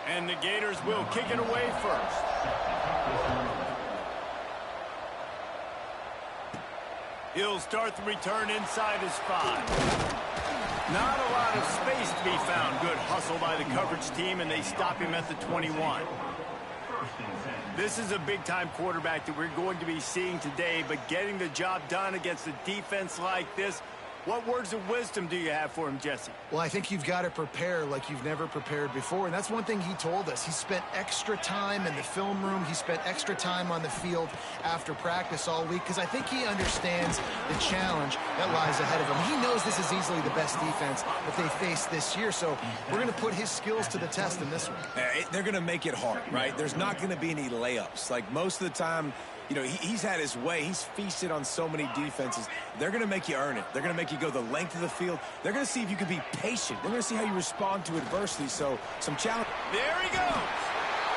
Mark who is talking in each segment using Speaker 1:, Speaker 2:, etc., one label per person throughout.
Speaker 1: And the Gators will kick it away first. He'll start the return inside his 5. Not a lot of space to be found. Good hustle by the coverage team, and they stop him at the 21. This is a big-time quarterback that we're going to be seeing today, but getting the job done against a defense like this, what words of wisdom do you have for him, Jesse?
Speaker 2: Well, I think you've got to prepare like you've never prepared before, and that's one thing he told us. He spent extra time in the film room. He spent extra time on the field after practice all week because I think he understands the challenge that lies ahead of him. He knows this is easily the best defense that they face this year, so we're going to put his skills to the test in this one.
Speaker 3: They're going to make it hard, right? There's not going to be any layups. Like most of the time, you know, he's had his way. He's feasted on so many defenses. They're going to make you earn it. They're going to make you go the length of the field. They're going to see if you can be patient. They're going to see how you respond to adversity. So, some challenge.
Speaker 1: There he goes.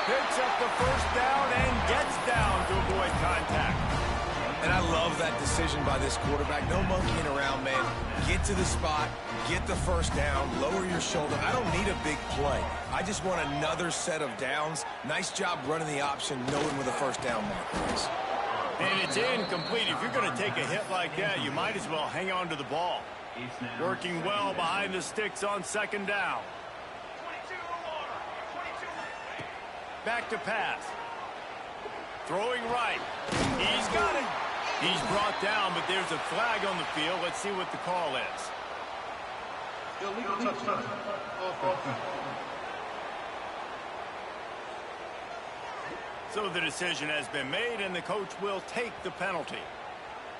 Speaker 1: Picks up the first down and gets down to avoid contact.
Speaker 3: And I love that decision by this quarterback. No monkeying around, man. Get to the spot, get the first down, lower your shoulder. I don't need a big play. I just want another set of downs. Nice job running the option, knowing where the first down marker is.
Speaker 1: And it's incomplete. If you're going to take a hit like that, you might as well hang on to the ball. Working well behind the sticks on second down. Back to pass. Throwing right. He's got it. He's brought down, but there's a flag on the field. Let's see what the call is.
Speaker 4: Illegal touchdown.
Speaker 1: So the decision has been made, and the coach will take the penalty.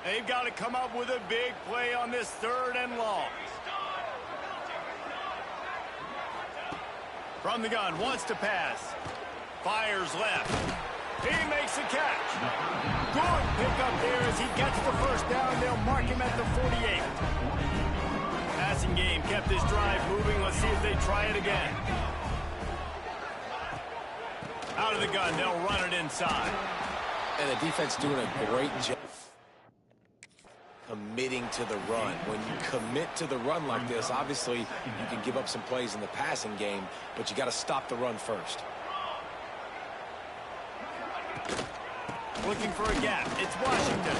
Speaker 1: They've got to come up with a big play on this 3rd and long. From the gun, wants to pass. Fires left. He makes a catch. Good pickup there as he gets the first down. They'll mark him at the 48. Passing game kept this drive moving. Let's see if they try it again. Out of the gun, they'll run it inside.
Speaker 3: And the defense doing a great job committing to the run. When you commit to the run like this, obviously you can give up some plays in the passing game, but you got to stop the run first.
Speaker 1: Looking for a gap. It's Washington.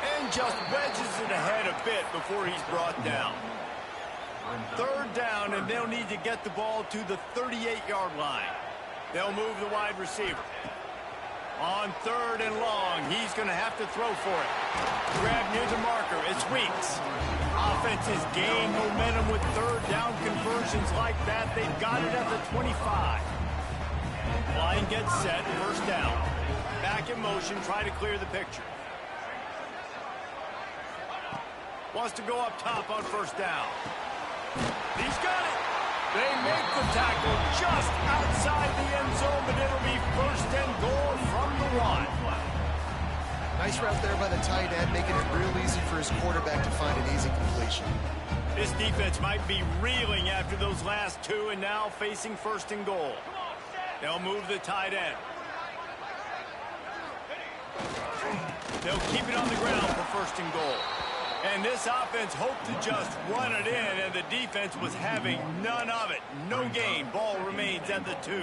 Speaker 1: And just wedges it ahead a bit before he's brought down. 3rd down, and they'll need to get the ball to the 38-yard line. They'll move the wide receiver. On 3rd and long, he's going to have to throw for it. Grab near the marker. It's Weeks. Offense has gained momentum with 3rd down conversions like that. They've got it at the 25. Line gets set, first down. Back in motion, try to clear the picture. Wants to go up top on first down. He's got it. They make the tackle just outside the end zone, but it'll be 1st and goal from the 1.
Speaker 2: Nice route there by the tight end, making it real easy for his quarterback to find an easy completion.
Speaker 1: This defense might be reeling after those last 2 and now facing 1st and goal. They'll move the tight end. They'll keep it on the ground for 1st and goal. And this offense hoped to just run it in, and the defense was having none of it. No gain. Ball remains at the 2.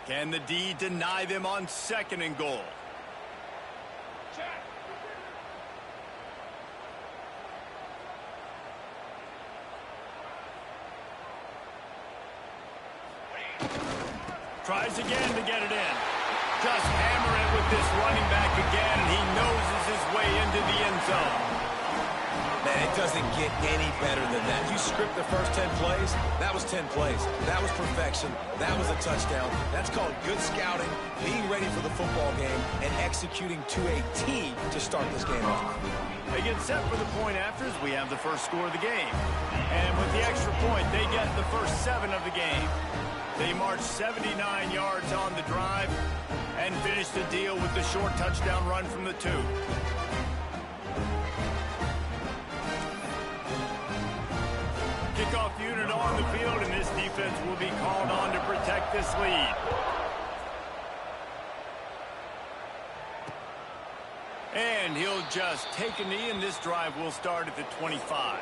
Speaker 1: Can the D deny them on 2nd and goal? Tries again to get it in. Just hammer it with this running back again, and he noses his way into the end zone.
Speaker 3: Man, it doesn't get any better than that. You script the first 10 plays, that was 10 plays. That was perfection. That was a touchdown. That's called good scouting, being ready for the football game, and executing to a T to start this game off.
Speaker 1: They get set for the point afters. We have the first score of the game. And with the extra point, they get the first 7 of the game. They march 79 yards on the drive and finish the deal with the short touchdown run from the 2. Kickoff unit on the field, and this defense will be called on to protect this lead. And he'll just take a knee, and this drive will start at the 25.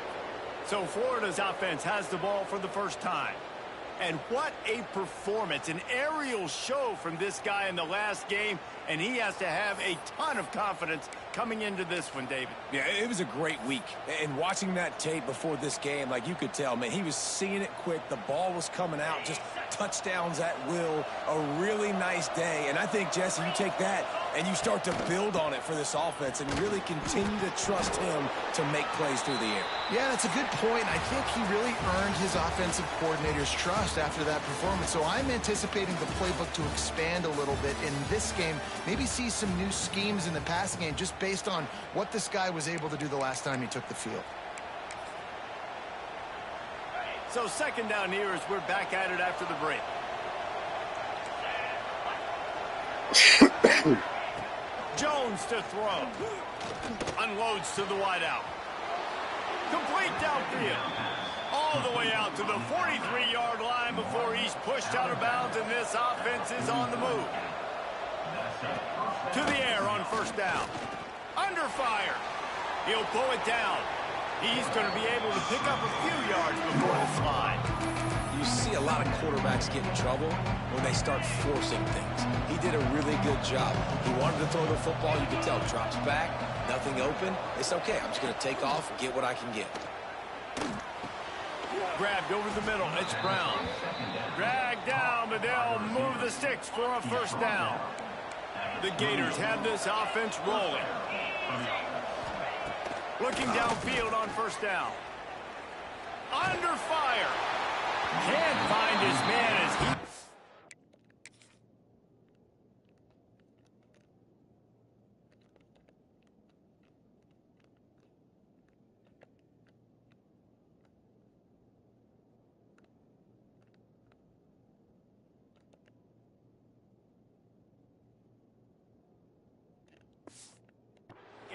Speaker 1: So Florida's offense has the ball for the first time. And what a performance, an aerial show from this guy in the last game, and he has to have a ton of confidence coming into this one, David.
Speaker 3: Yeah, it was a great week. And watching that tape before this game, like you could tell, man, he was seeing it quick. The ball was coming out, just touchdowns at will. A really nice day. And I think, Jesse, you take that and you start to build on it for this offense and really continue to trust him to make plays through the air.
Speaker 2: Yeah, that's a good point. I think he really earned his offensive coordinator's trust after that performance. So I'm anticipating the playbook to expand a little bit in this game. Maybe see some new schemes in the passing game just based on what this guy was able to do the last time he took the field.
Speaker 1: So second down here as we're back at it after the break. Jones to throw. Unloads to the wideout. Complete downfield. All the way out to the 43-yard line before he's pushed out of bounds, and this offense is on the move. To the air on first down. Under fire. He'll pull it down. He's going to be able to pick up a few yards before the slide.
Speaker 3: You see a lot of quarterbacks get in trouble when they start forcing things. He did a really good job. He wanted to throw the football. You could tell. Drops back. Nothing open. It's okay. I'm just going to take off and get what I can get.
Speaker 1: Grabbed over the middle. It's Brown. Dragged down, but they'll move the sticks for a first down. The Gators have this offense rolling. Looking downfield on first down. Under fire. Can't find his man as he...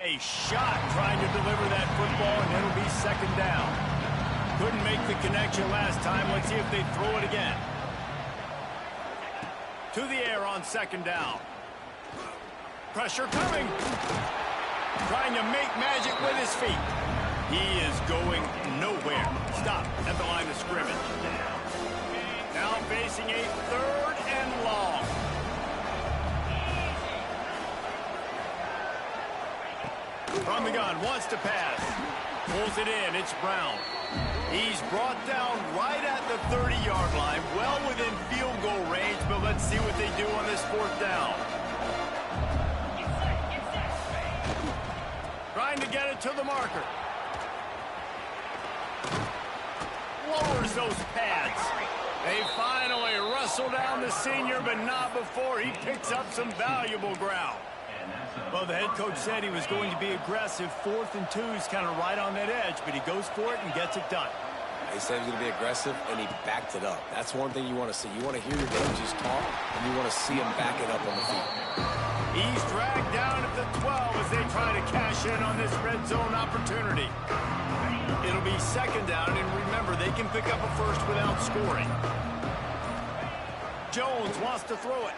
Speaker 1: A shot trying to deliver that football, and it'll be second down. Couldn't make the connection last time. Let's see if they throw it again. To the air on second down. Pressure coming. Trying to make magic with his feet. He is going nowhere. Stop at the line of scrimmage. Now facing a third and long. From the gun, wants to pass. Pulls it in, it's Brown. He's brought down right at the 30-yard line, well within field goal range, but let's see what they do on this fourth down. Trying to get it to the marker. Lowers those pads. They finally wrestle down the senior, but not before he picks up some valuable ground. Well, the head coach said he was going to be aggressive. 4th and 2 is kind of right on that edge, but he goes for it and gets it done.
Speaker 3: He said he was going to be aggressive, and he backed it up. That's one thing you want to see. You want to hear your coaches talk, and you want to see him back it up on the field.
Speaker 1: He's dragged down at the 12 as they try to cash in on this red zone opportunity. It'll be second down, and remember, they can pick up a first without scoring. Jones wants to throw it.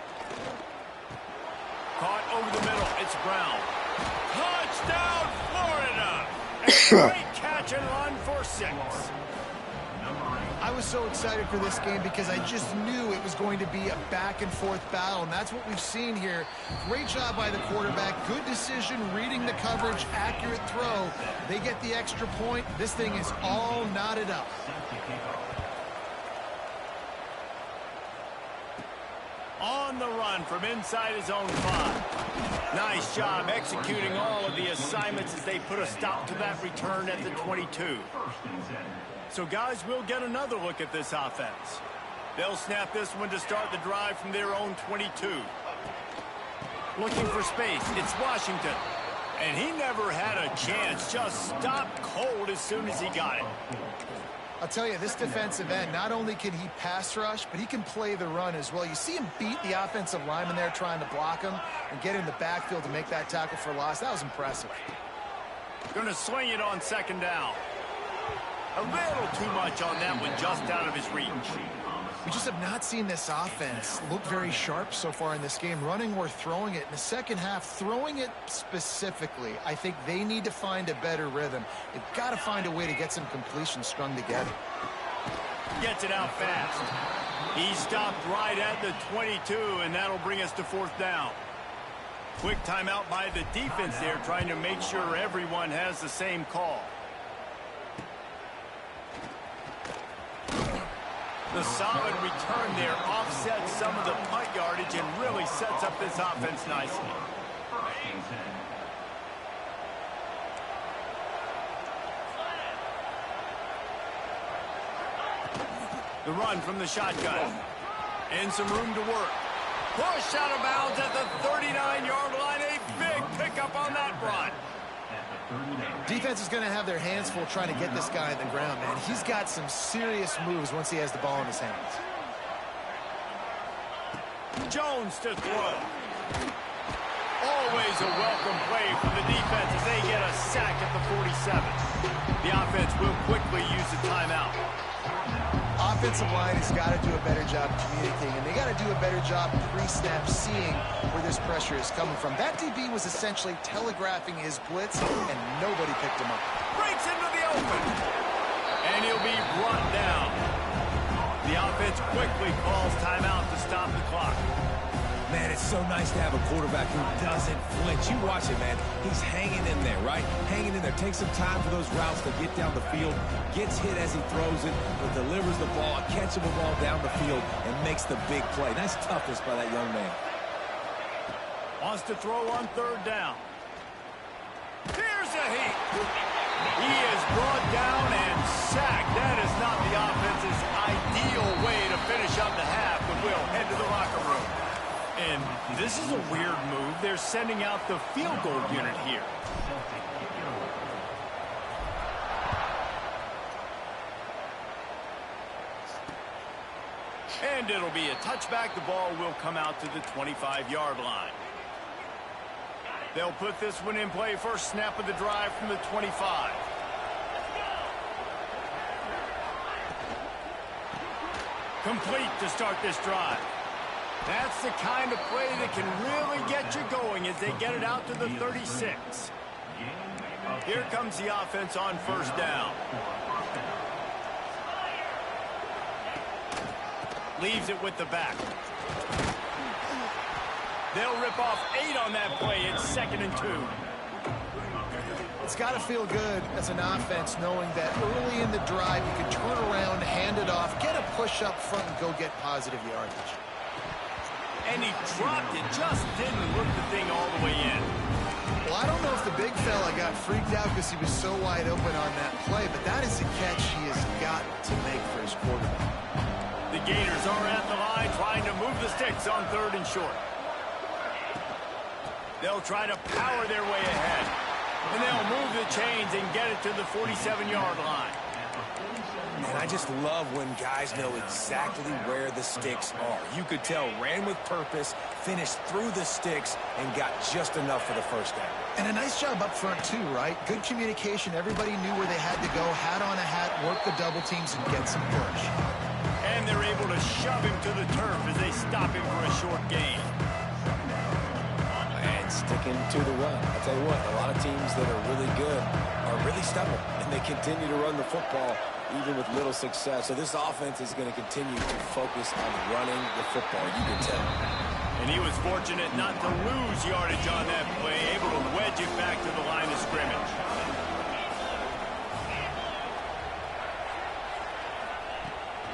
Speaker 1: Caught over the middle. It's Brown. Touchdown, Florida! A great catch and run for 6.
Speaker 2: I was so excited for this game because I just knew it was going to be a back-and-forth battle, and that's what we've seen here. Great job by the quarterback. Good decision, reading the coverage, accurate throw. They get the extra point. This thing is all knotted up.
Speaker 1: On the run from inside his own 5. Nice job executing all of the assignments as they put a stop to that return at the 22. So, guys, we'll get another look at this offense. They'll snap this one to start the drive from their own 22. Looking for space. It's Washington. And he never had a chance. Just stopped cold as soon as he got it.
Speaker 2: I'll tell you, this defensive end, not only can he pass rush, but he can play the run as well. You see him beat the offensive lineman there trying to block him and get in the backfield to make that tackle for loss. That was impressive.
Speaker 1: Going to swing it on second down. A little too much on that one, just out of his reach.
Speaker 2: We just have not seen this offense look very sharp so far in this game, running or throwing it. In the second half, throwing it specifically, I think they need to find a better rhythm. They've got to find a way to get some completions strung together.
Speaker 1: Gets it out fast. He stopped right at the 22, and that'll bring us to fourth down. Quick timeout by the defense there, trying to make sure everyone has the same call. The solid return there offsets some of the punt yardage and really sets up this offense nicely. The run from the shotgun. And some room to work. Push out of bounds at the 39-yard line. A big pickup on that run.
Speaker 2: Defense is going to have their hands full trying to get this guy on the ground, man. He's got some serious moves once he has the ball in his hands.
Speaker 1: Jones to throw. Always a welcome play from the defense as they get a sack at the 47. The offense will quickly use the timeout.
Speaker 2: Offensive line has got to do a better job communicating, and they got to do a better job pre-snap seeing where this pressure is coming from. That DB was essentially telegraphing his blitz, and nobody picked him up.
Speaker 1: Breaks into the open. And he'll be brought down. The offense quickly calls timeout to stop the clock.
Speaker 3: Man, it's so nice to have a quarterback who doesn't flinch. You watch it, man. He's hanging in there, right? Hanging in there. Takes some time for those routes to get down the field. Gets hit as he throws it, but delivers the ball, a catchable ball down the field, and makes the big play. Nice toughness by that young man.
Speaker 1: Wants to throw on third down. Here's a heat. He is brought down and sacked. That is not the offense's ideal way to finish up the half, but we'll head to the locker room. And this is a weird move. They're sending out the field goal unit here. And it'll be a touchback. The ball will come out to the 25-yard line. They'll put this one in play. First snap of the drive from the 25. Complete to start this drive. That's the kind of play that can really get you going as they get it out to the 36. Here comes the offense on first down. Leaves it with the back. They'll rip off 8 on that play. It's 2nd and 2.
Speaker 2: It's got to feel good as an offense knowing that early in the drive you can turn around, hand it off, get a push up front, and go get positive yardage.
Speaker 1: And he dropped it, just didn't look the thing all the way in.
Speaker 2: Well, I don't know if the big fella got freaked out because he was so wide open on that play, but that is a catch he has got to make for his quarterback.
Speaker 1: The Gators are at the line trying to move the sticks on 3rd and short. They'll try to power their way ahead. And they'll move the chains and get it to the 47-yard line.
Speaker 3: And I just love when guys know exactly where the sticks are. You could tell ran with purpose, finished through the sticks, and got just enough for the first down.
Speaker 2: And a nice job up front, too, right? Good communication. Everybody knew where they had to go, hat on a hat, work the double teams, and get some push.
Speaker 1: And they're able to shove him to the turf as they stop him for a short gain.
Speaker 3: And sticking to the run. I'll tell you what, a lot of teams that are really good are really stubborn, and they continue to run the football even with little success. So this offense is going to continue to focus on running the football, you can tell.
Speaker 1: And he was fortunate not to lose yardage on that play, able to wedge it back to the line of scrimmage.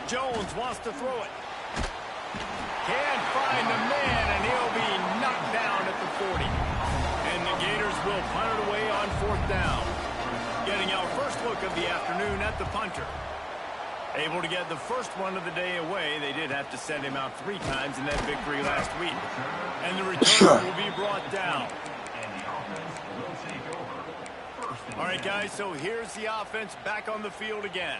Speaker 1: Jones wants to throw it. Can't find the man, and he'll be knocked down at the 40. And the Gators will punt it away on 4th down. Getting our first look of the afternoon at the punter. Able to get the first one of the day away. They did have to send him out 3 times in that victory last week. And the return will be brought down. All right, guys, so here's the offense back on the field again.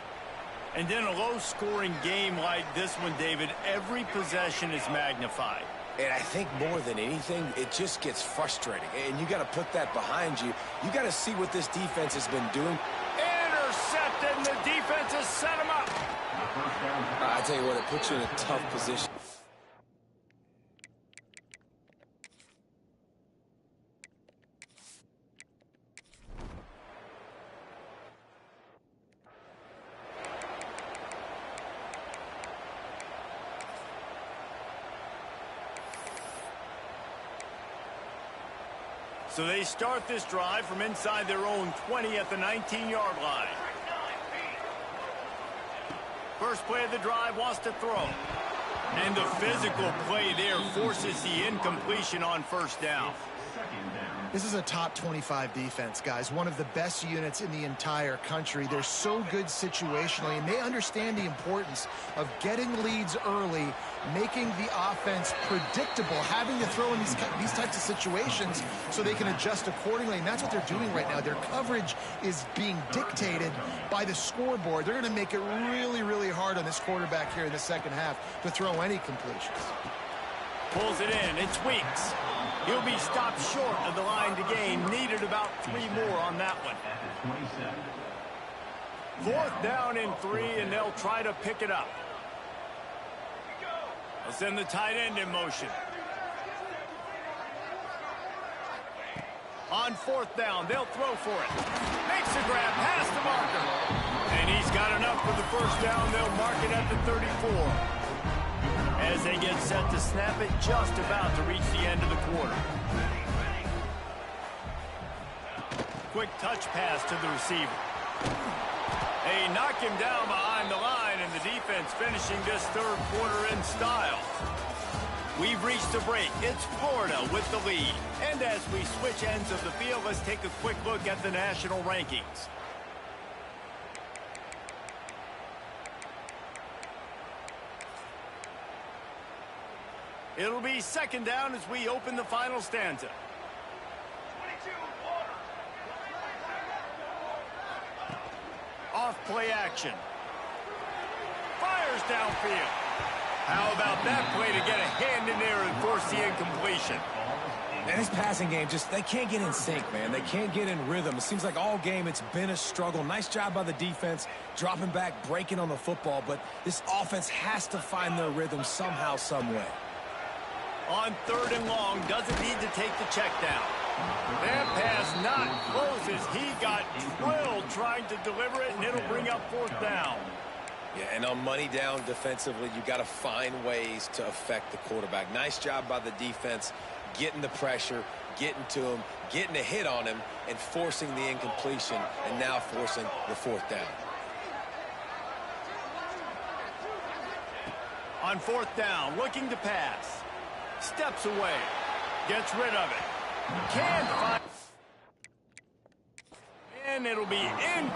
Speaker 1: And then a low-scoring game like this one, David, every possession is magnified.
Speaker 3: And I think more than anything, it just gets frustrating. And you got to put that behind you. You got to see what this defense has been doing.
Speaker 1: Intercepted, and the defense has set him up.
Speaker 3: I tell you what, it puts you in a tough position.
Speaker 1: So they start this drive from inside their own 20 at the 19-yard line. First play of the drive, wants to throw. And the physical play there forces the incompletion on first down.
Speaker 2: This is a top 25 defense, guys. One of the best units in the entire country. They're so good situationally, and they understand the importance of getting leads early, making the offense predictable, having to throw in these types of situations so they can adjust accordingly. And that's what they're doing right now. Their coverage is being dictated by the scoreboard. They're going to make it really, really hard on this quarterback here in the second half to throw any completions.
Speaker 1: Pulls it in. It's Weeks. He'll be stopped short of the line to gain. Needed about 3 more on that one. 4th down and 3, and they'll try to pick it up. They'll send the tight end in motion. On 4th down, they'll throw for it. Makes a grab past the marker. And he's got enough for the first down. They'll mark it at the 34. As they get set to snap it, just about to reach the end of the quarter. Quick touch pass to the receiver. They knock him down behind the line, and the defense finishing this third quarter in style. We've reached a break. It's Florida with the lead. And as we switch ends of the field, let's take a quick look at the national rankings. It'll be second down as we open the final stanza. Off play action. Fires downfield. How about that play to get a hand in there and force the incompletion?
Speaker 3: And his passing game, they can't get in sync, man. They can't get in rhythm. It seems like all game it's been a struggle. Nice job by the defense, dropping back, breaking on the football, but this offense has to find their rhythm somehow, some way.
Speaker 1: On 3rd and long, doesn't need to take the check down. That pass not closes. He got drilled trying to deliver it, and it'll bring up 4th down.
Speaker 3: Yeah, and on money down defensively, you got to find ways to affect the quarterback. Nice job by the defense, getting the pressure, getting to him, getting a hit on him, and forcing the incompletion, and now forcing the 4th down.
Speaker 1: On 4th down, looking to pass. Steps away. Gets rid of it. Can't find. And it'll be in.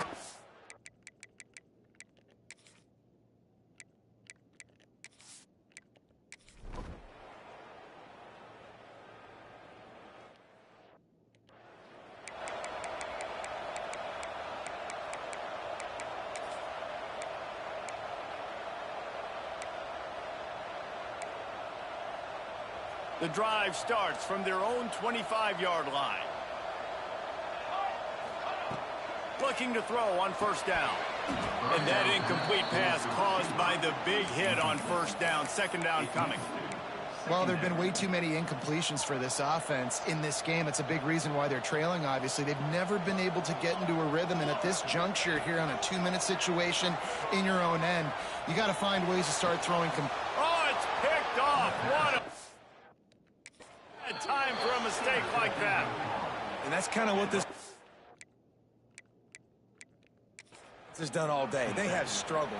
Speaker 1: The drive starts from their own 25-yard line. Looking to throw on 1st down. And that incomplete pass caused by the big hit on 1st down. 2nd down coming.
Speaker 2: Well, there have been way too many incompletions for this offense in this game. It's a big reason why they're trailing, obviously. They've never been able to get into a rhythm, and at this juncture here on a 2-minute situation in your own end, you got to find ways to start throwing.
Speaker 1: Oh, it's picked off. What a time for a mistake like that.
Speaker 3: And that's kind of what this has done all day. They have struggled.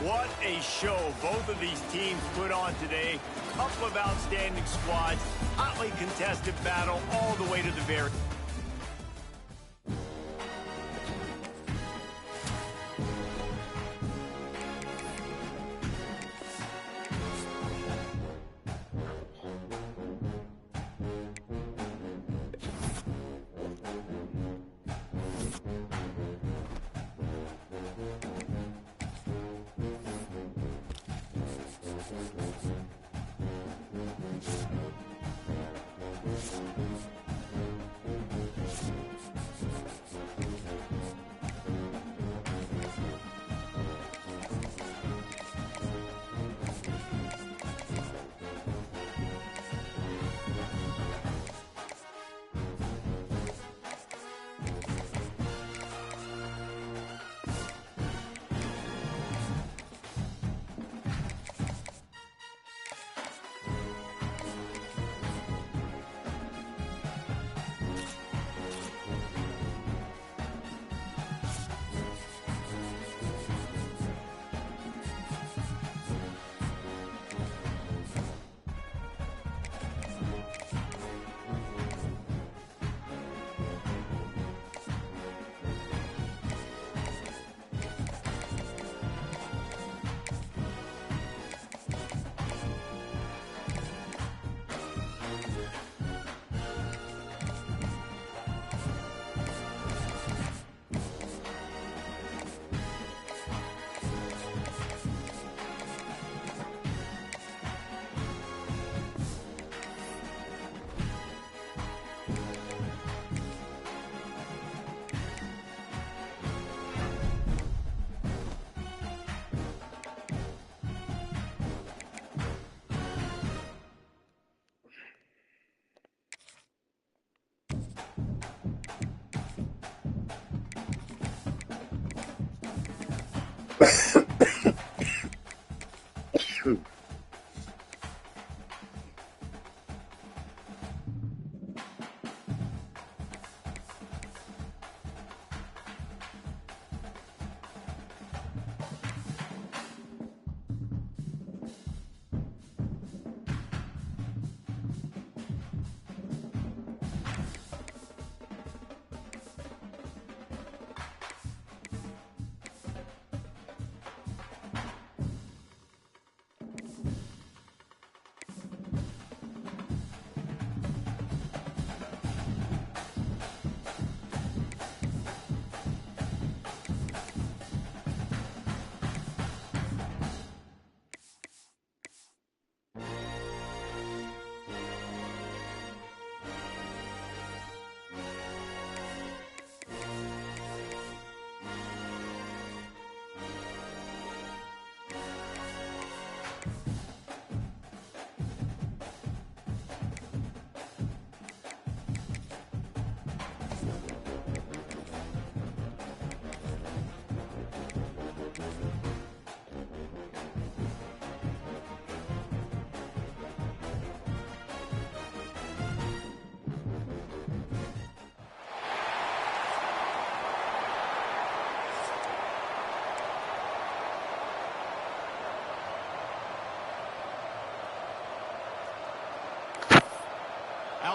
Speaker 1: What a show both of these teams put on today. Couple of outstanding squads, hotly contested battle all the way to the very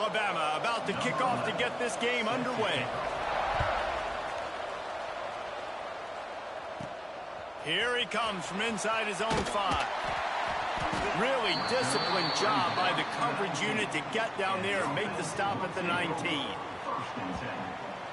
Speaker 1: Alabama about to kick off to get this game underway. Here he comes from inside his own 5. Really disciplined job by the coverage unit to get down there and make the stop at the 19.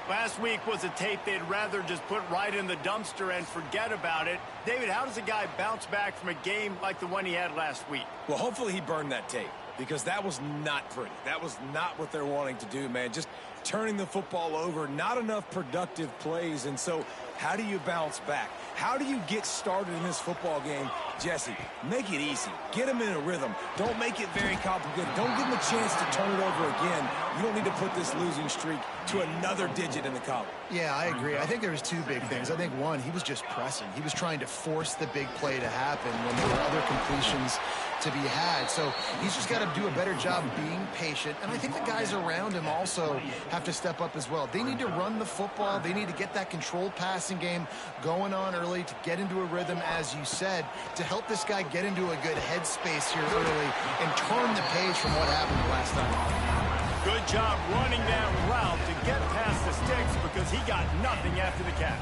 Speaker 1: Last week was a tape they'd rather just put right in the dumpster and forget about it. David, how does a guy bounce back from a game like the one he had last week?
Speaker 3: Well, hopefully he burned that tape, because that was not pretty. That was not what they're wanting to do, man. Just turning the football over, not enough productive plays. And so how do you bounce back? How do you get started in this football game? Jesse, make it easy. Get him in a rhythm. Don't make it very complicated. Don't give him a chance to turn it over again. You don't need to put this losing streak to another digit in the column.
Speaker 2: Yeah, I agree. I think there was two big things. I think, one, he was just pressing. He was trying to force the big play to happen when there were other completions to be had. So he's just got to do a better job being patient. And I think the guys around him also have to step up as well. They need to run the football. They need to get that controlled passing game going on early to get into a rhythm, as you said, to help this guy get into a good headspace here early and turn the page from what happened last time.
Speaker 1: Good job running that route to get past the sticks because he got nothing after the catch.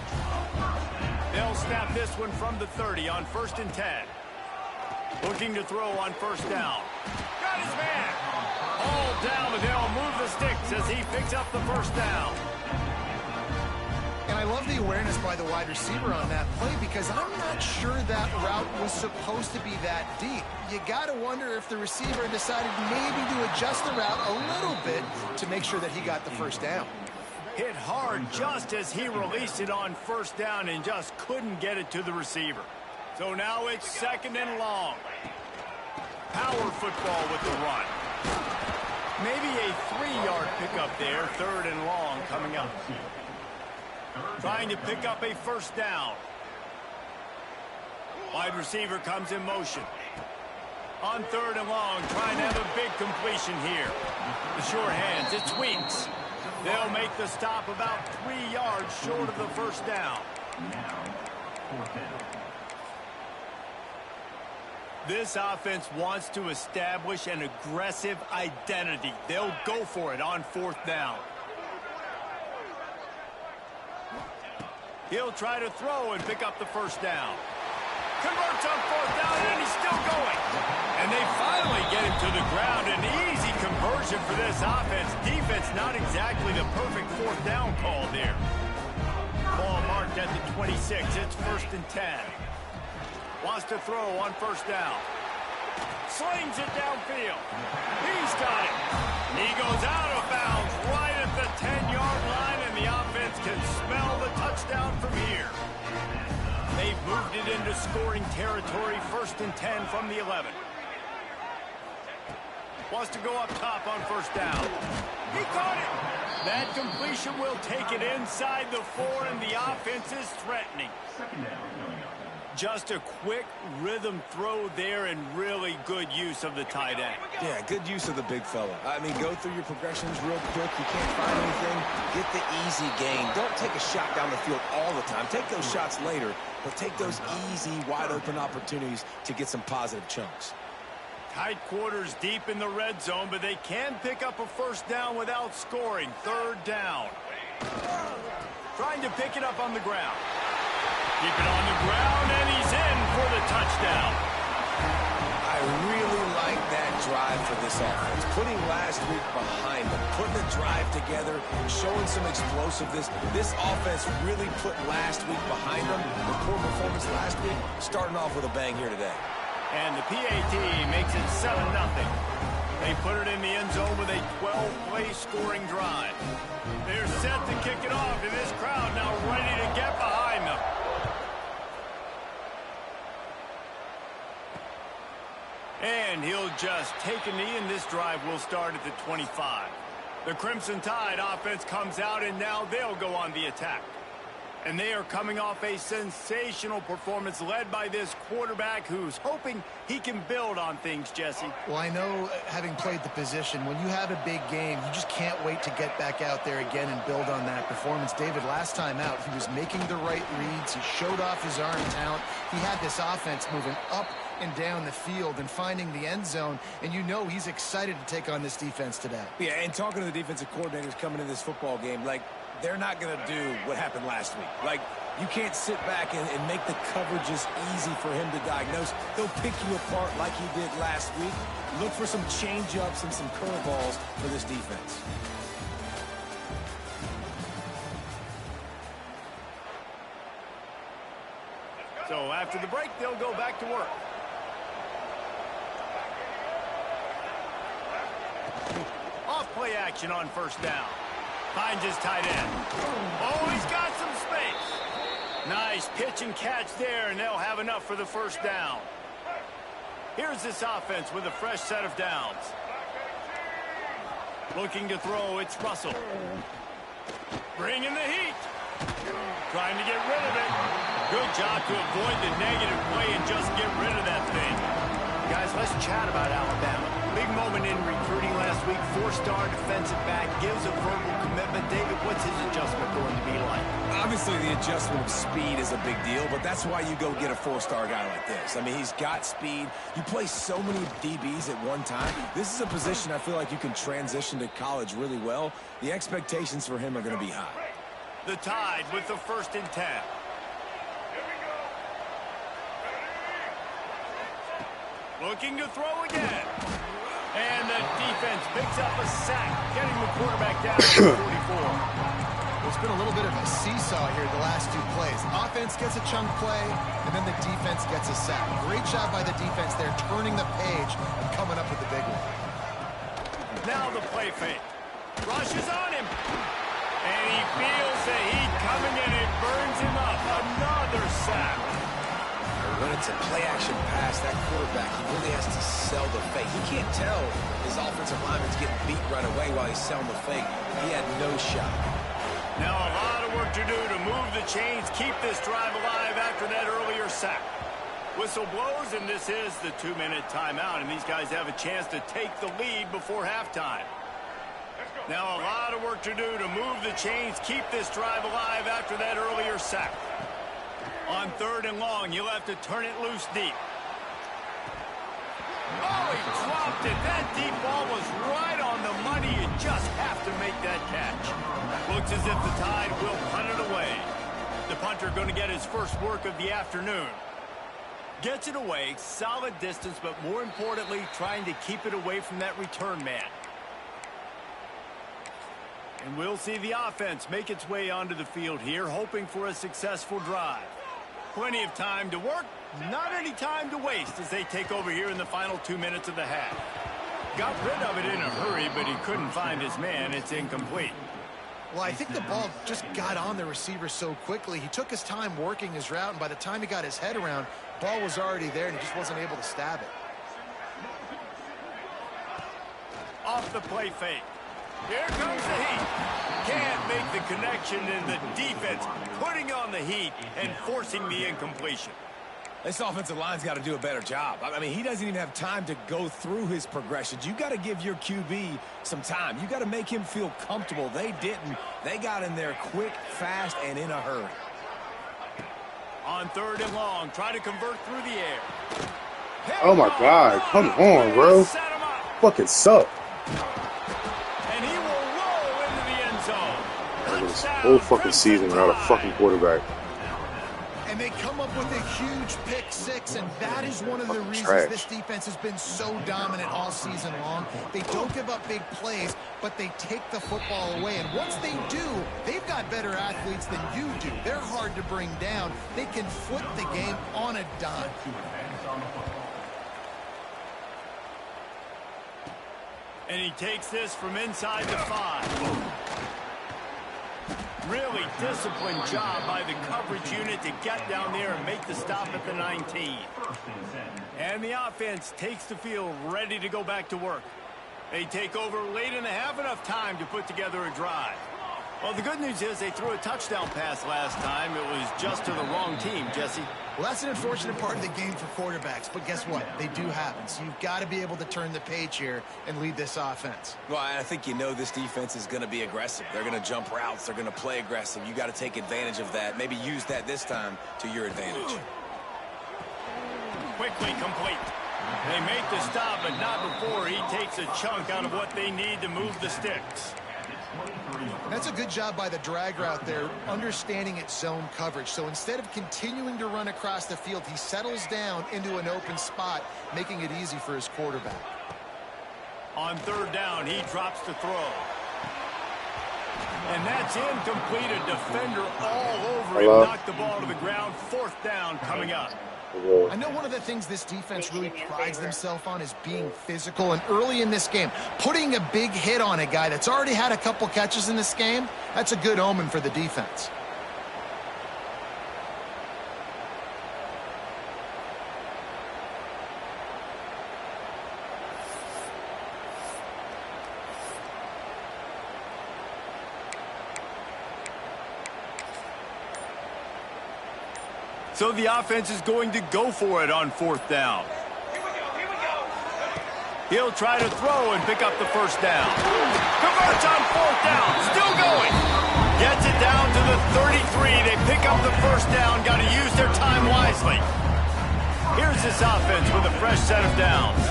Speaker 1: They'll snap this one from the 30 on 1st and 10. Looking to throw on 1st down. Got his man. All down, and they'll move the sticks as he picks up the 1st down.
Speaker 2: And I love the awareness by the wide receiver on that play, because I'm not sure that route was supposed to be that deep. You got to wonder if the receiver decided maybe to adjust the route a little bit to make sure that he got the 1st down.
Speaker 1: Hit hard just as he released it on 1st down and just couldn't get it to the receiver. So now it's 2nd and long. Power football with the run. Maybe a 3-yard pickup there. 3rd and long coming up. Trying to pick up a 1st down. Wide receiver comes in motion. On 3rd and long, trying to have a big completion here. The sure hands, it's Weeks. They'll make the stop about 3 yards short of the 1st down. This offense wants to establish an aggressive identity. They'll go for it on 4th down. He'll try to throw and pick up the 1st down. Converts on 4th down, and he's still going. And they finally get him to the ground. An easy conversion for this offense. Defense not exactly the perfect 4th down call there. Ball marked at the 26. It's 1st and 10. Wants to throw on 1st down. Slings it downfield. He's got it. He goes out of bounds right at the 10-yard line, and the offense can smell the touchdown from here. They've moved it into scoring territory. 1st and 10 from the 11. Wants to go up top on 1st down. He caught it. That completion will take it inside the 4, and the offense is threatening. Just a quick rhythm throw there, and really good use of the tight end.
Speaker 3: Yeah, good use of the big fella. I mean, go through your progressions real quick. You can't find anything. Get the easy gain. Don't take a shot down the field all the time. Take those shots later, but take those easy, wide-open opportunities to get some positive chunks.
Speaker 1: Tight quarters deep in the red zone, but they can pick up a 1st down without scoring. 3rd down. Trying to pick it up on the ground. Keep it on the ground, and he's in for the touchdown.
Speaker 3: I really like that drive for this offense. Putting last week behind them, putting the drive together, showing some explosiveness. This offense really put last week behind them. The poor performance last week, starting off with a bang here today.
Speaker 1: And the PAT makes it 7-0. They put it in the end zone with a 12-play scoring drive. They're set to kick it off, and this crowd now ready to get behind them. And he'll just take a knee, and this drive will start at the 25. The Crimson Tide offense comes out, and now they'll go on the attack. And they are coming off a sensational performance led by this quarterback who's hoping he can build on things, Jesse.
Speaker 2: Well, I know, having played the position, when you have a big game, you just can't wait to get back out there again and build on that performance. David, last time out, he was making the right reads. He showed off his arm talent. He had this offense moving up and down the field and finding the end zone, and you know he's excited to take on this defense today.
Speaker 3: Yeah, and talking to the defensive coordinators coming in this football game, like, they're not going to do what happened last week. Like, you can't sit back and make the coverages easy for him to diagnose. He'll pick you apart like he did last week. Look for some change-ups and some curveballs for this defense.
Speaker 1: So after the break, they'll go back to work. Off play action on first down. Finds his tight end. Oh, he's got some space. Nice pitch and catch there, and they'll have enough for the first down. Here's this offense with a fresh set of downs. Looking to throw, it's Russell. Bringing the heat. Trying to get rid of it. Good job to avoid the negative play and just get rid of that thing. Guys, let's chat about Alabama. Big moment in recruiting last week. 4-star defensive back gives a verbal commitment. David, what's his adjustment going to be like?
Speaker 3: Obviously, the adjustment of speed is a big deal, but that's why you go get a 4-star guy like this. I mean, he's got speed. You play so many DBs at one time. This is a position I feel like you can transition to college really well. The expectations for him are going to be high.
Speaker 1: The Tide with the 1st and 10. Looking to throw again. And the defense picks up a sack, getting the quarterback down to 44.
Speaker 2: It's been a little bit of a seesaw here the last 2 plays. Offense gets a chunk play, and then the defense gets a sack. Great job by the defense there, turning the page and coming up with the big one.
Speaker 1: Now the play fake. Rushes on him. And he feels the heat coming in. It burns him up. Another sack.
Speaker 3: When it's a play-action pass, that quarterback, he really has to sell the fake. He can't tell his offensive lineman's getting beat right away while he's selling the fake. He had no shot.
Speaker 1: Now a lot of work to do to move the chains, keep this drive alive after that earlier sack. Whistle blows, and this is the 2-minute timeout, and these guys have a chance to take the lead before halftime. Now a lot of work to do to move the chains, keep this drive alive after that earlier sack. On 3rd and long, you'll have to turn it loose deep. Oh, he dropped it. That deep ball was right on the money. You just have to make that catch. Looks as if the Tide will punt it away. The punter going to get his first work of the afternoon. Gets it away, solid distance, but more importantly, trying to keep it away from that return man. And we'll see the offense make its way onto the field here, hoping for a successful drive. Plenty of time to work, not any time to waste as they take over here in the final 2 minutes of the half. Got rid of it in a hurry, but he couldn't find his man. It's incomplete.
Speaker 2: Well, I think the ball just got on the receiver so quickly. He took his time working his route, and by the time he got his head around, ball was already there, and he just wasn't able to stab it.
Speaker 1: Off the play fake. Here comes the heat. Can't make the connection, and the defense putting on the heat and forcing the incompletion.
Speaker 3: This offensive line's got to do a better job. I mean, he doesn't even have time to go through his progressions. You got to give your QB some time. You got to make him feel comfortable. They didn't. They got in there quick, fast, and in a hurry.
Speaker 1: On 3rd and long, try to convert through the air.
Speaker 5: Oh my God, come on, bro. Fucking suck.
Speaker 1: And he will roll into the end zone.
Speaker 5: This whole fucking season without a fucking quarterback.
Speaker 2: And they come up with a huge pick six, and that is one of the reasons
Speaker 5: trash.
Speaker 2: this defense has been so dominant all season long. They don't give up big plays, but they take the football away. And once they do, they've got better athletes than you do. They're hard to bring down. They can flip the game on a dime.
Speaker 1: And he takes this from inside the 5. Really disciplined job by the coverage unit to get down there and make the stop at the 19. And the offense takes the field ready to go back to work. They take over late in the half, enough time to put together a drive. Well, the good news is they threw a touchdown pass last time. It was just to the wrong team, Jesse.
Speaker 2: Well, that's an unfortunate part of the game for quarterbacks, but guess what? They do happen. So you've got to be able to turn the page here and lead this offense.
Speaker 3: Well, I think you know this defense is going to be aggressive. They're going to jump routes. They're going to play aggressive. You got to take advantage of that. Maybe use that this time to your advantage.
Speaker 1: Quickly complete. They make the stop, but not before he takes a chunk out of what they need to move the sticks.
Speaker 2: That's a good job by the drag route there, understanding its zone coverage. So instead of continuing to run across the field, he settles down into an open spot, making it easy for his quarterback.
Speaker 1: On third down, he drops to throw. And that's incomplete. A defender all over him. Knocked the ball to the ground. Fourth down coming up.
Speaker 2: I know one of the things this defense really prides themselves on is being physical, and early in this game, putting a big hit on a guy that's already had a couple catches in this game, that's a good omen for the defense.
Speaker 1: So the offense is going to go for it on fourth down. He'll try to throw and pick up the first down. Converts on fourth down. Still going. Gets it down to the 33. They pick up the first down. Got to use their time wisely. Here's this offense with a fresh set of downs.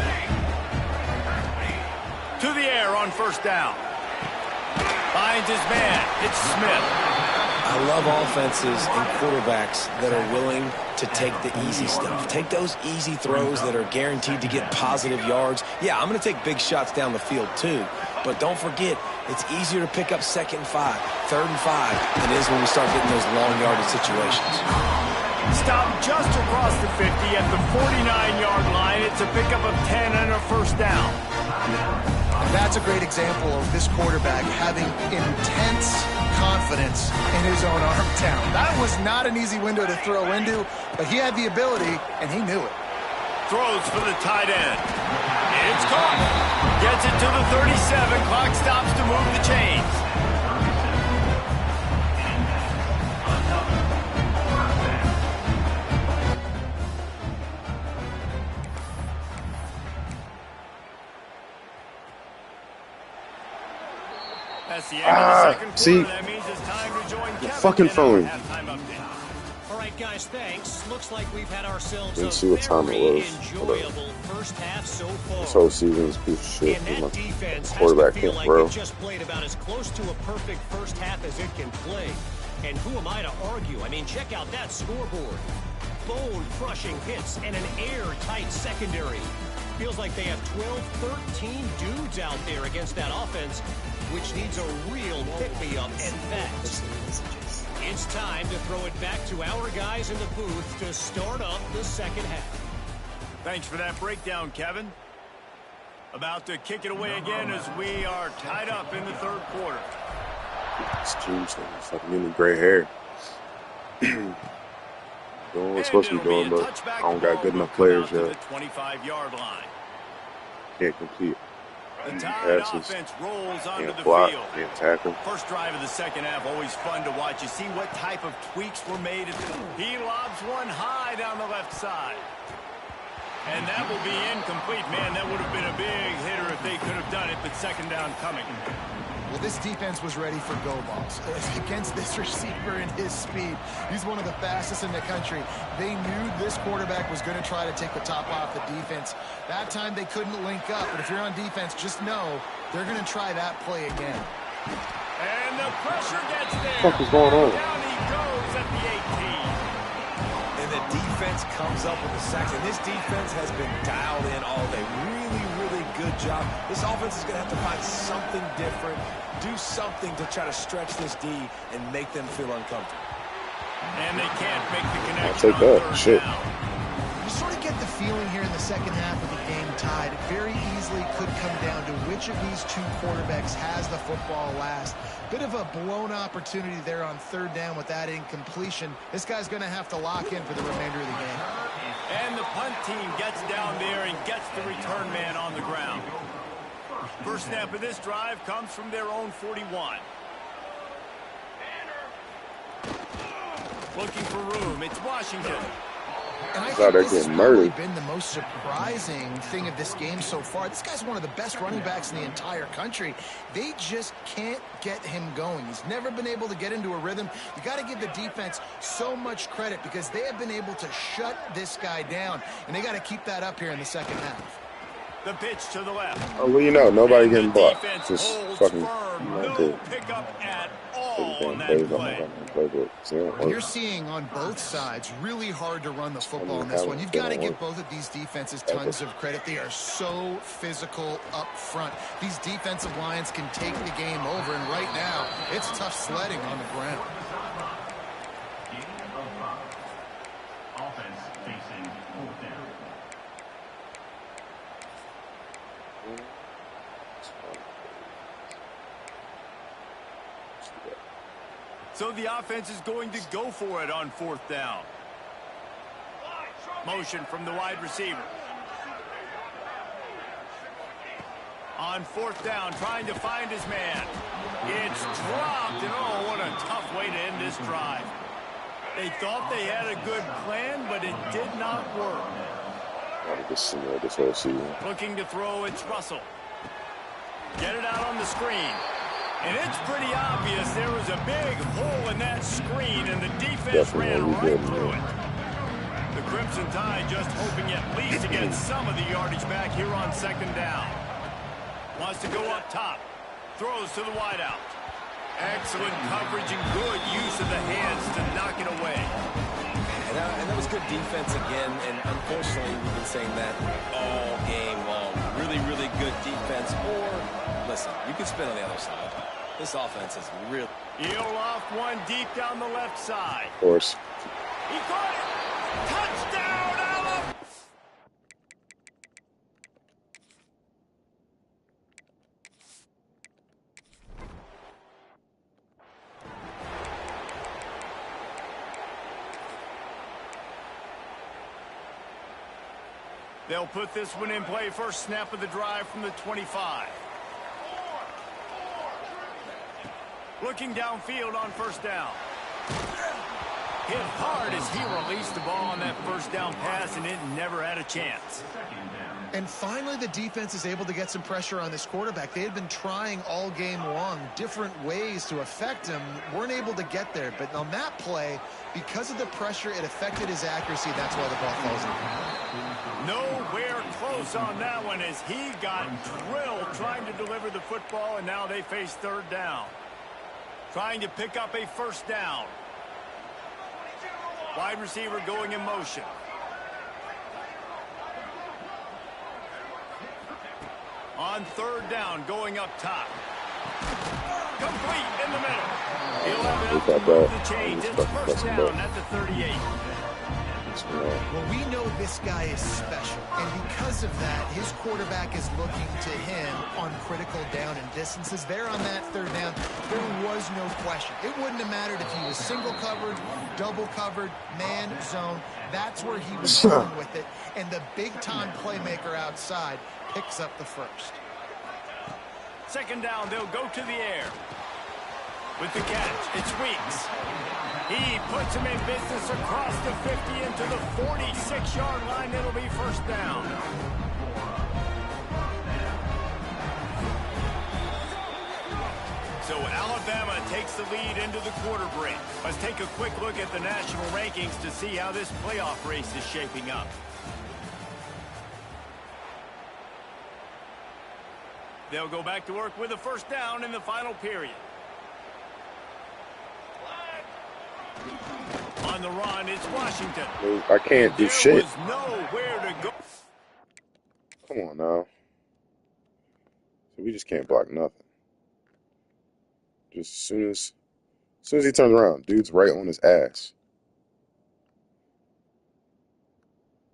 Speaker 1: To the air on first down. Finds his man. It's Smith.
Speaker 3: I love offenses and quarterbacks that are willing to take the easy stuff. Take those easy throws that are guaranteed to get positive yards. Yeah, I'm going to take big shots down the field too. But don't forget, it's easier to pick up 2nd and 5, 3rd and 5 than it is when we start getting those long yardage situations.
Speaker 1: Stop just across the 50 at the 49-yard line. It's a pickup of 10 and a first down.
Speaker 2: That's a great example of this quarterback having intense confidence in his own arm talent. That was not an easy window to throw into, but he had the ability, and he knew it.
Speaker 1: Throws for the tight end. It's caught. Gets it to the 37. Clock stops to move the chains. That's the end of the second quarter.
Speaker 5: See,
Speaker 1: that means it's time to join Kevin
Speaker 5: fucking phone.
Speaker 1: halftime update.
Speaker 6: All right, guys, thanks. Looks like we've had ourselves
Speaker 5: Let's
Speaker 6: a
Speaker 5: see what time it
Speaker 6: very
Speaker 5: was.
Speaker 6: enjoyable first half so far.
Speaker 5: This whole season's piece of shit.
Speaker 6: And that defense has to
Speaker 5: Quarterback
Speaker 6: feel
Speaker 5: can't
Speaker 6: like
Speaker 5: throw.
Speaker 6: it just played about as close to a perfect first half as it can play. And who am I to argue? I mean, check out that scoreboard. Bone-crushing hits and an airtight secondary. Feels like they have 12, 13 dudes out there against that offense, which needs a real pick-me-up and fast. It's time to throw it back to our guys in the booth to start up the second half.
Speaker 1: Thanks for that breakdown, Kevin. About to kick it away again as we are tied up in the third quarter.
Speaker 5: It's Tuesday. It's like getting gray hair. Doing what we're supposed to be doing, but I don't got good enough players yet.
Speaker 1: 25-yard line.
Speaker 5: Can't complete.
Speaker 1: The Tide
Speaker 5: Passes.
Speaker 1: offense rolls onto
Speaker 5: Can't
Speaker 1: the
Speaker 5: block.
Speaker 1: field.
Speaker 5: Can't tackle.
Speaker 1: First drive of the second half, always fun to watch. You see what type of tweaks were made. He lobs one high down the left side. And that will be incomplete. Man, that would have been a big hitter if they could have done it, but second down coming.
Speaker 2: Well, this defense was ready for go balls. Against this receiver and his speed, he's one of the fastest in the country. They knew this quarterback was going to try to take the top off the defense. That time they couldn't link up, but if you're on defense, just know they're going to try that play again.
Speaker 1: And the pressure gets there.
Speaker 5: What the fuck is going on?
Speaker 1: Down he goes at the 18.
Speaker 3: And the defense comes up with the sacks. And this defense has been dialed in all day. Really good job. This offense is going to have to find something different, do something to try to stretch this D and make them feel uncomfortable.
Speaker 1: And they can't make the connection.
Speaker 5: I'll take
Speaker 1: on
Speaker 5: that.
Speaker 1: third
Speaker 5: Shit.
Speaker 1: down.
Speaker 2: You sort of get the feeling here in the second half of the game tied. It very easily could come down to which of these two quarterbacks has the football last. Bit of a blown opportunity there on third down with that incompletion. This guy's going to have to lock in for the remainder of the game.
Speaker 1: And the punt team gets down there and gets the return man on the ground. First snap of this drive comes from their own 41. Looking for room. It's Washington.
Speaker 2: And I think this has probably been the most surprising thing of this game so far. This guy's one of the best running backs in the entire country. They just can't get him going. He's never been able to get into a rhythm. You got to give the defense so much credit because they have been able to shut this guy down, and they got to keep that up here in the second half.
Speaker 1: The pitch to the left.
Speaker 5: Oh, well, you know, nobody getting blocked. Just fucking
Speaker 1: no pickup at all on that play.
Speaker 2: You're seeing on both sides really hard to run the football in this one. You've got to give both of these defenses tons of credit. They are so physical up front. These defensive lines can take the game over, and right now it's tough sledding on the ground.
Speaker 4: Offense facing fourth down.
Speaker 1: So the offense is going to go for it on fourth down. Motion from the wide receiver. On fourth down, trying to find his man. It's dropped, and oh, what a tough way to end this drive. They thought they had a good plan, but it did not work.
Speaker 5: This whole season.
Speaker 1: Looking to throw, it's Russell. Get it out on the screen. And it's pretty obvious there was a big hole in that screen, and the defense ran right through it. The Crimson Tide just hoping at least to get some of the yardage back here on second down. Wants to go up top. Throws to the wideout. Excellent coverage and good use of the hands to knock it away.
Speaker 3: And that was good defense again, and unfortunately we've been saying that all game long. Really, really good defense. Or, listen, you can spin on the other side. This offense is really...
Speaker 1: He'll off one deep down the left side.
Speaker 5: Of course.
Speaker 1: He caught it! Touchdown, Alabama! They'll put this one in play. First snap of the drive from the 25. Looking downfield on first down. Hit hard as he released the ball on that first down pass, and it never had a chance.
Speaker 2: And finally, the defense is able to get some pressure on this quarterback. They had been trying all game long different ways to affect him. Weren't able to get there. But on that play, because of the pressure, it affected his accuracy. That's why the ball falls in.
Speaker 1: Nowhere close on that one as he got drilled trying to deliver the football, and now they face third down. Trying to pick up a first down. Wide receiver going in motion. On third down, going up top. Complete in the middle. He'll have enough to move the chains. It's first down at the 38.
Speaker 2: Well, we know this guy is special, and because of that, his quarterback is looking to him on critical down and distances. There on that third down, there was no question. It wouldn't have mattered if he was single covered, double covered, man, zone. That's where he was going with it, and the big-time playmaker outside picks up the first.
Speaker 1: Second down, they'll go to the air. With the catch, it's Weeks. He puts him in business across the 50 into the 46-yard line. It'll be first down. So Alabama takes the lead into the quarter break. Let's take a quick look at the national rankings to see how this playoff race is shaping up. They'll go back to work with a first down in the final period. On the run, it's Washington.
Speaker 5: I can't do shit.
Speaker 1: There was nowhere to go.
Speaker 5: Come on now. So we just can't block nothing. Just as soon as he turns around, dude's right on his ass.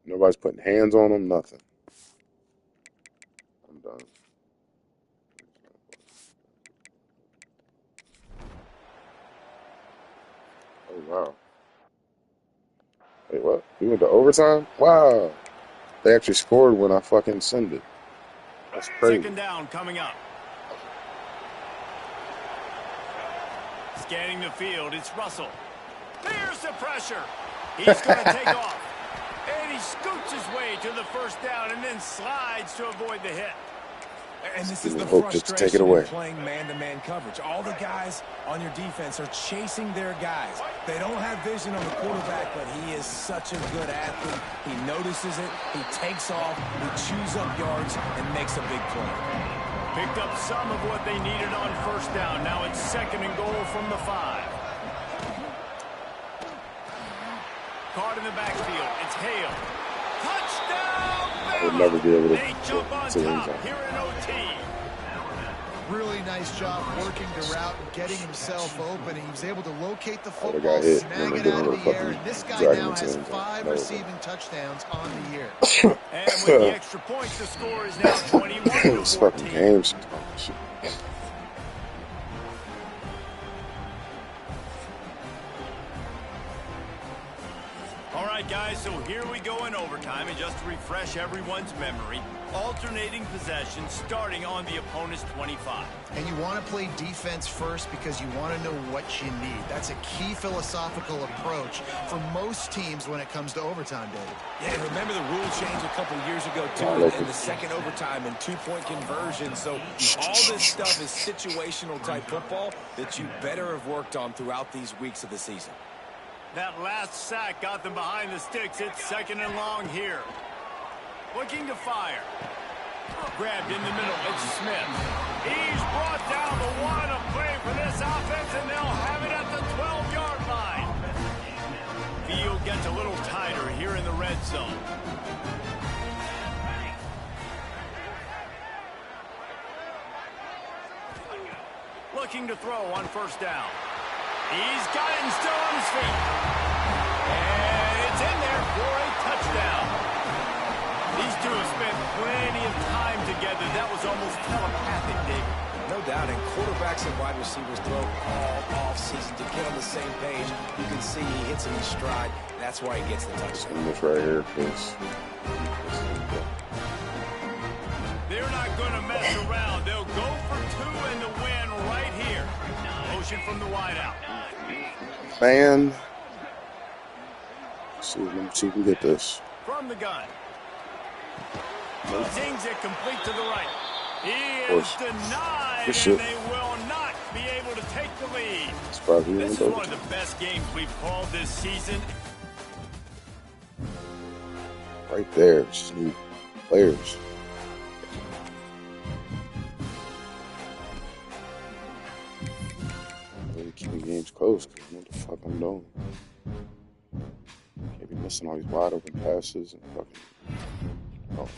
Speaker 5: Nobody's putting hands on him, nothing. I'm done. Oh, wow. Wait, what? We went to overtime? Wow. They actually scored when I fucking sent it. That's crazy.
Speaker 1: Second down coming up. Scanning the field, it's Russell. Here's the pressure. He's going to take off. And he scoots his way to the first down and then slides to avoid the hit.
Speaker 3: And this is the
Speaker 5: hope just to take it
Speaker 3: frustration
Speaker 5: away.
Speaker 3: of playing man-to-man coverage. All the guys on your defense are chasing their guys. They don't have vision on the quarterback, but he is such a good athlete. He notices it, he takes off, he chews up yards, and makes a big play.
Speaker 1: Picked up some of what they needed on first down. Now it's 2nd and goal from the 5. Caught in the backfield. It's Hale. Touchdown!
Speaker 5: I would never be able to
Speaker 1: They jump on
Speaker 5: to
Speaker 1: top
Speaker 5: him.
Speaker 1: here in OT.
Speaker 2: Really nice job working the route and getting himself open. He was able to locate the
Speaker 5: They
Speaker 2: football,
Speaker 5: got hit.
Speaker 2: snag
Speaker 5: Remember
Speaker 2: it
Speaker 5: doing
Speaker 2: out
Speaker 5: the
Speaker 2: of the air.
Speaker 5: fucking
Speaker 2: And this guy
Speaker 5: dragging
Speaker 2: now
Speaker 5: into
Speaker 2: has
Speaker 5: him.
Speaker 2: 5
Speaker 5: That was
Speaker 2: receiving touchdowns on the year.
Speaker 1: And with the extra points, the score is now 21 to
Speaker 5: This fucking
Speaker 1: 14.
Speaker 5: game sometimes. Shit.
Speaker 1: All right, guys, so here we go in overtime. And just to refresh everyone's memory, alternating possession starting on the opponent's 25.
Speaker 2: And you want to play defense first because you want to know what you need. That's a key philosophical approach for most teams when it comes to overtime, David.
Speaker 3: Yeah, and remember the rule change a couple years ago, too, in the second overtime and 2-point conversion. So all this stuff is situational type football that you better have worked on throughout these weeks of the season.
Speaker 1: That last sack got them behind the sticks. It's 2nd and long here. Looking to fire. Grabbed in the middle. It's Smith. He's brought down the one of play for this offense, and they'll have it at the 12-yard line. Field gets a little tighter here in the red zone. Looking to throw on first down. He's got it and still on his feet. And it's in there for a touchdown. These two have spent plenty of time together. That was almost telepathic, Dave.
Speaker 3: No doubt, and quarterbacks and wide receivers throw all off-season to get on the same page. You can see he hits it in stride. That's why he gets the touchdown.
Speaker 5: And this right here is
Speaker 1: They're not going to mess around. They'll go for 2 and the win right here. Motion from the wideout.
Speaker 5: man. Let me see if we can get this.
Speaker 1: From the gun. Zings it complete to the right. He is denied,
Speaker 5: Good shit.
Speaker 1: and they will not be able to take the lead.
Speaker 5: Surprised we
Speaker 1: This is
Speaker 5: didn't
Speaker 1: one
Speaker 5: go.
Speaker 1: of the best games we've called this season.
Speaker 5: Right there. Just need players. Really keeping games close. 'Cause what the fuck I'm doing? Can't be missing all these wide open passes and fucking. Oh.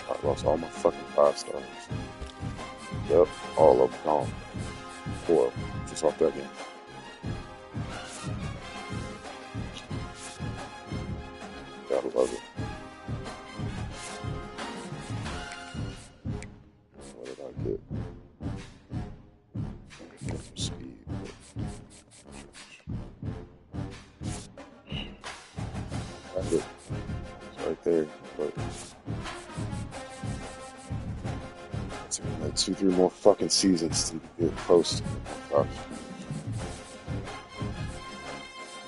Speaker 5: I lost all my fucking 5 stars. Yep, all of them gone. 4 of them, just off that game. Gotta love it. What did I get? Speed. That's it. It's right there. But it's gonna like 2-3 more fucking seasons to get close. Gosh.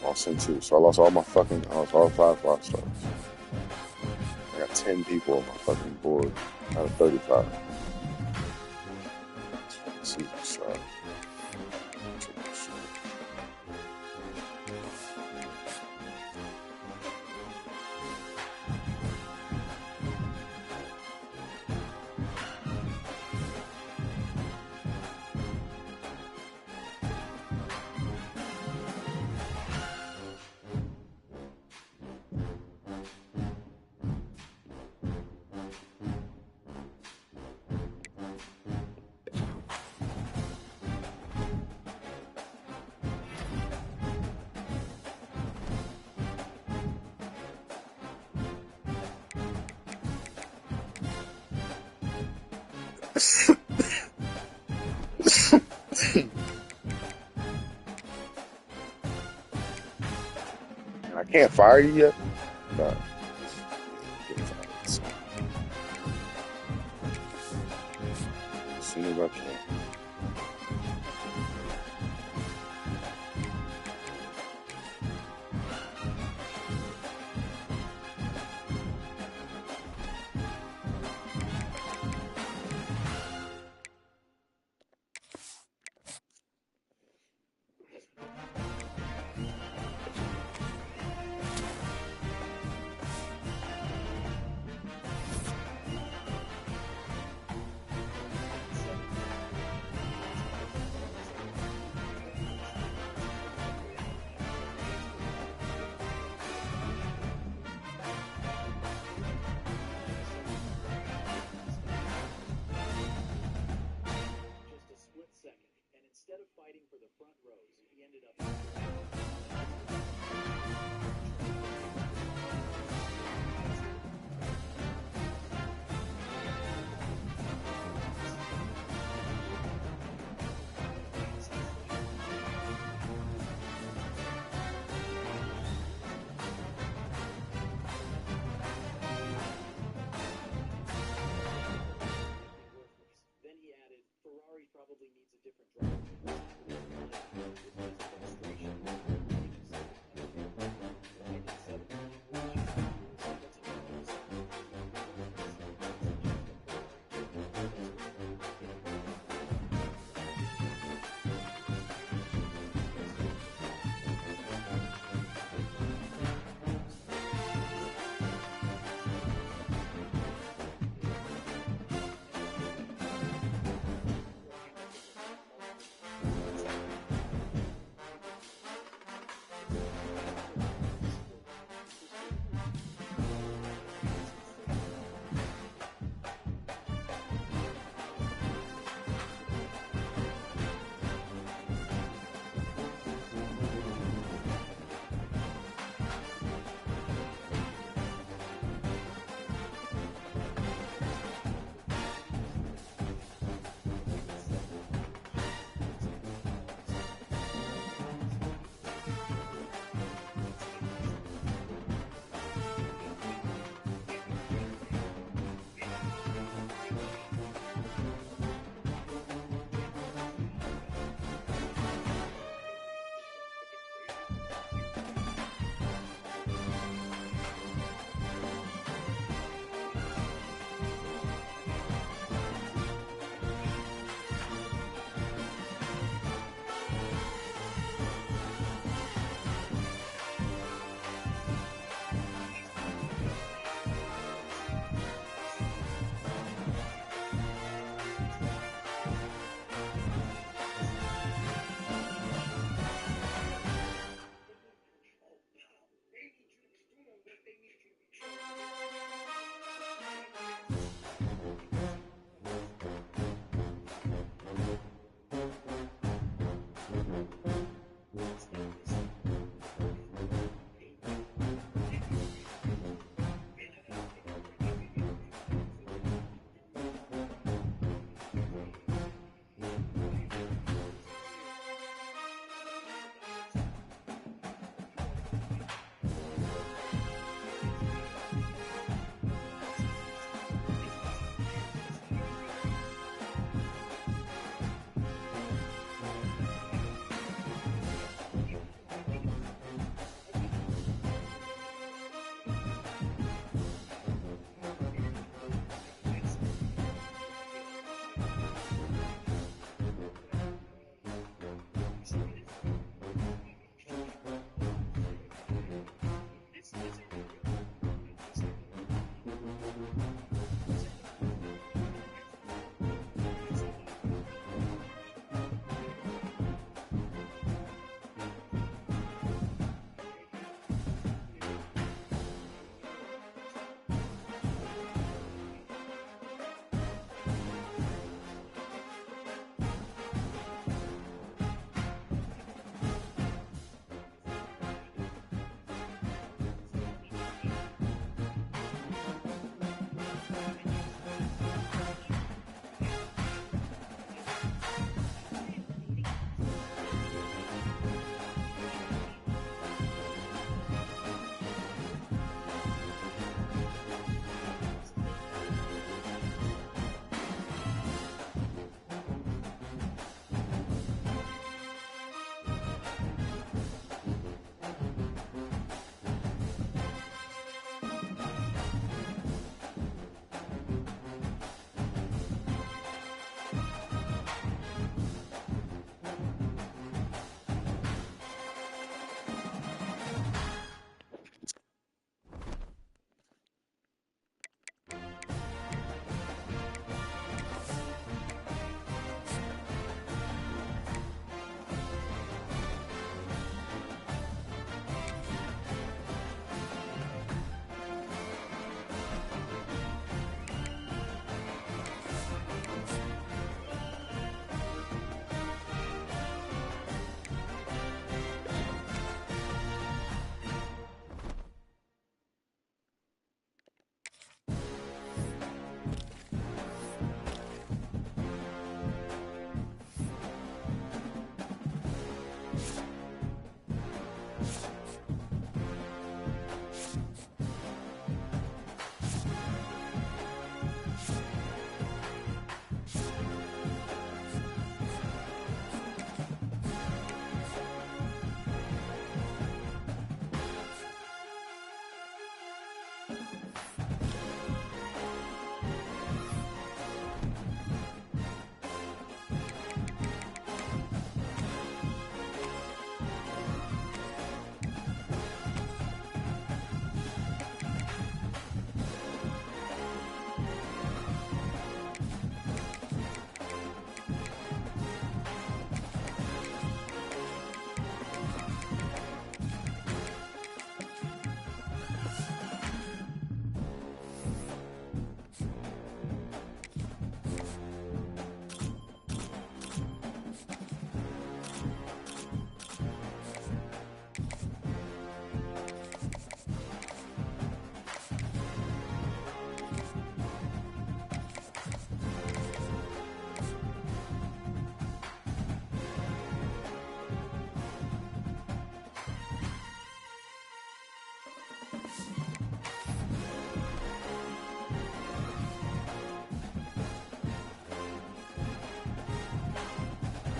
Speaker 5: Lost in 2. So I lost all 5 stars. I got 10 people on my fucking board out of 35. Season start. And I can't fire you yet? No.
Speaker 7: fighting for the front rows. He ended up... Then he added, Ferrari probably needs a different driver.